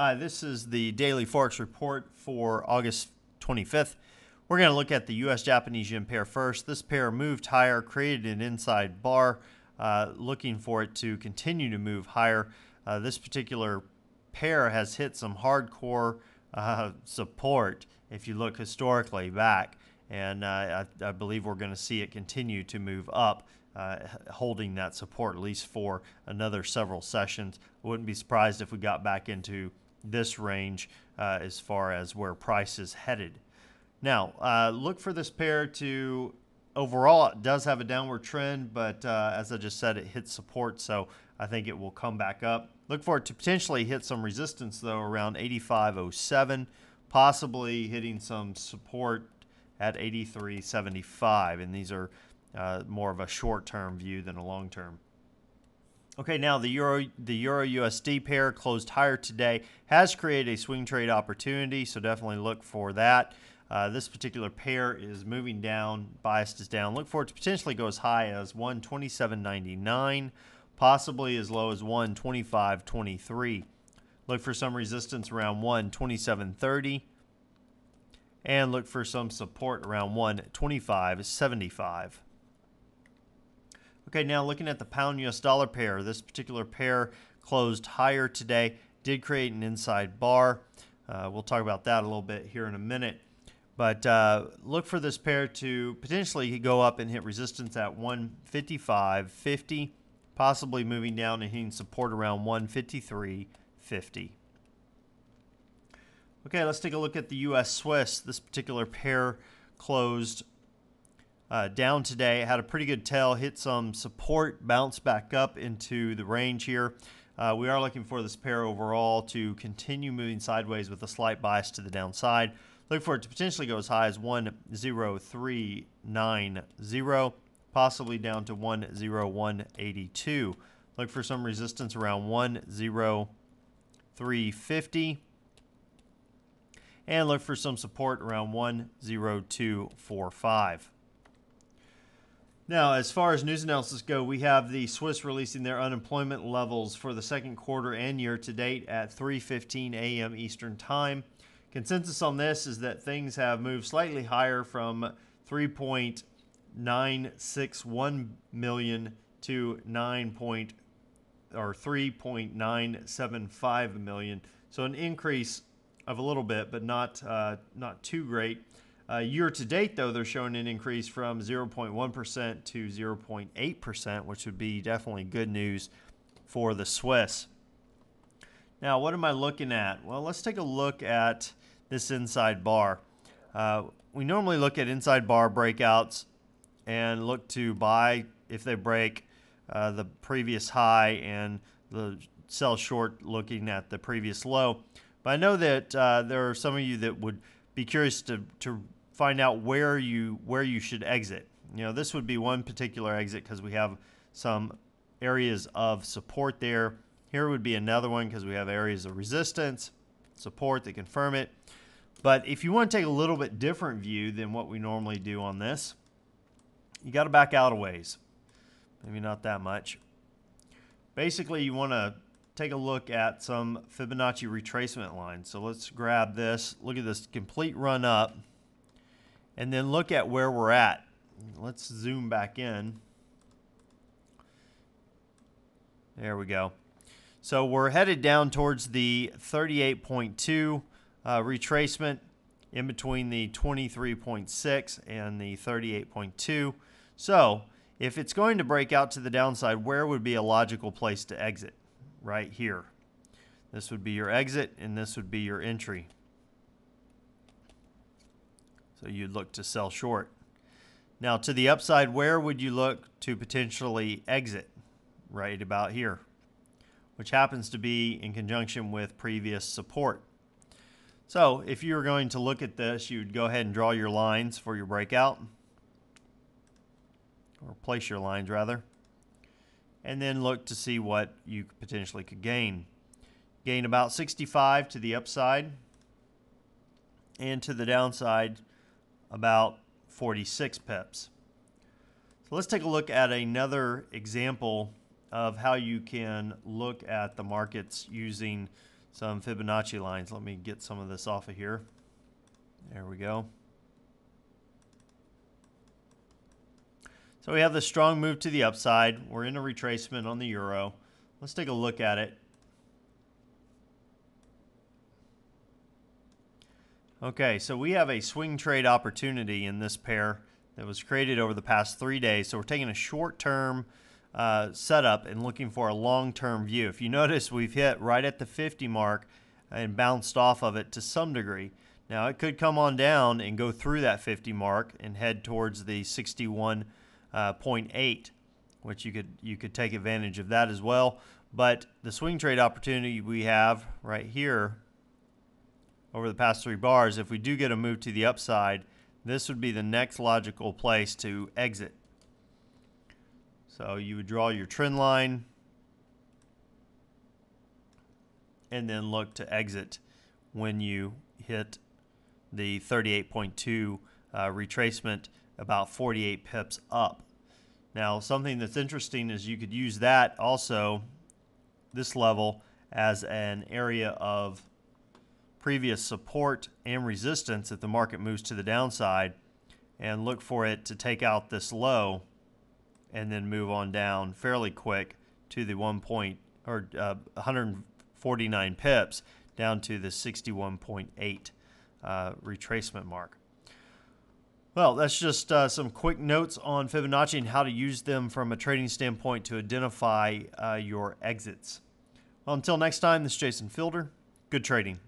Hi, this is the daily Forex report for August 25th. We're going to look at the US Japanese yen pair first. This pair moved higher, created an inside bar, looking for it to continue to move higher. This particular pair has hit some hardcore support if you look historically back, and I believe we're going to see it continue to move up, holding that support at least for another several sessions. I wouldn't be surprised if we got back into this range as far as where price is headed. Now, look for this pair to, overall, it does have a downward trend, but as I just said, it hit support, so I think it will come back up. Look for it to potentially hit some resistance, though, around 85.07, possibly hitting some support at 83.75, and these are more of a short-term view than a long-term. Okay, now the Euro USD pair closed higher today, has created a swing trade opportunity, so definitely look for that. This particular pair is moving down, biased is down. Look for it to potentially go as high as 127.99, possibly as low as 125.23. Look for some resistance around 127.30, and look for some support around 125.75. Okay, now looking at the pound US dollar pair, this particular pair closed higher today, did create an inside bar. We'll talk about that a little bit here in a minute. But look for this pair to potentially go up and hit resistance at 155.50, possibly moving down and hitting support around 153.50. Okay, let's take a look at the US Swiss. This particular pair closed down today, had a pretty good tail, hit some support, bounced back up into the range here. We are looking for this pair overall to continue moving sideways with a slight bias to the downside. Look for it to potentially go as high as 103.90, possibly down to 101.82. Look for some resistance around 103.50. And look for some support around 102.45. Now, as far as news analysis go, we have the Swiss releasing their unemployment levels for the second quarter and year to date at 3:15 a.m. Eastern Time. Consensus on this is that things have moved slightly higher from 3.961 million to 3.975 million. So an increase of a little bit, but not too great. Year to date, though, they're showing an increase from 0.1% to 0.8%, which would be definitely good news for the Swiss. Now, what am I looking at? Well, let's take a look at this inside bar. We normally look at inside bar breakouts and look to buy if they break the previous high and the sell short looking at the previous low. But I know that there are some of you that would be curious to find out where you should exit. You know, this would be one particular exit because we have some areas of support there. Here would be another one because we have areas of resistance, support that confirm it. But if you want to take a little bit different view than what we normally do on this, you got to back out a ways. Maybe not that much. Basically, you want to take a look at some Fibonacci retracement lines. So let's grab this, look at this complete run up, and then look at where we're at. Let's zoom back in. There we go. So we're headed down towards the 38.2 retracement in between the 23.6 and the 38.2. So if it's going to break out to the downside, where would be a logical place to exit? Right here. This would be your exit, and this would be your entry. So you'd look to sell short. Now to the upside, where would you look to potentially exit? Right about here, which happens to be in conjunction with previous support. So if you're going to look at this, you'd go ahead and draw your lines for your breakout, or place your lines rather, and then look to see what you potentially could gain. Gain about 65 to the upside, and to the downside about 46 pips. So let's take a look at another example of how you can look at the markets using some Fibonacci lines. Let me get some of this off of here. There we go. So we have the strong move to the upside. We're in a retracement on the euro. Let's take a look at it. Okay, so we have a swing trade opportunity in this pair that was created over the past 3 days. So we're taking a short-term setup and looking for a long-term view. If you notice, we've hit right at the 50 mark and bounced off of it to some degree. Now, it could come on down and go through that 50 mark and head towards the 61.8, which you could take advantage of that as well. But the swing trade opportunity we have right here over the past 3 bars, if we do get a move to the upside, this would be the next logical place to exit. So you would draw your trend line and then look to exit when you hit the 38.2 retracement, about 48 pips up. Now, something that's interesting is you could use that also, this level, as an area of previous support and resistance if the market moves to the downside, and look for it to take out this low and then move on down fairly quick to the 149 pips down to the 61.8 retracement mark. Well, that's just some quick notes on Fibonacci and how to use them from a trading standpoint to identify your exits. Well, until next time, this is Jason Fielder. Good trading.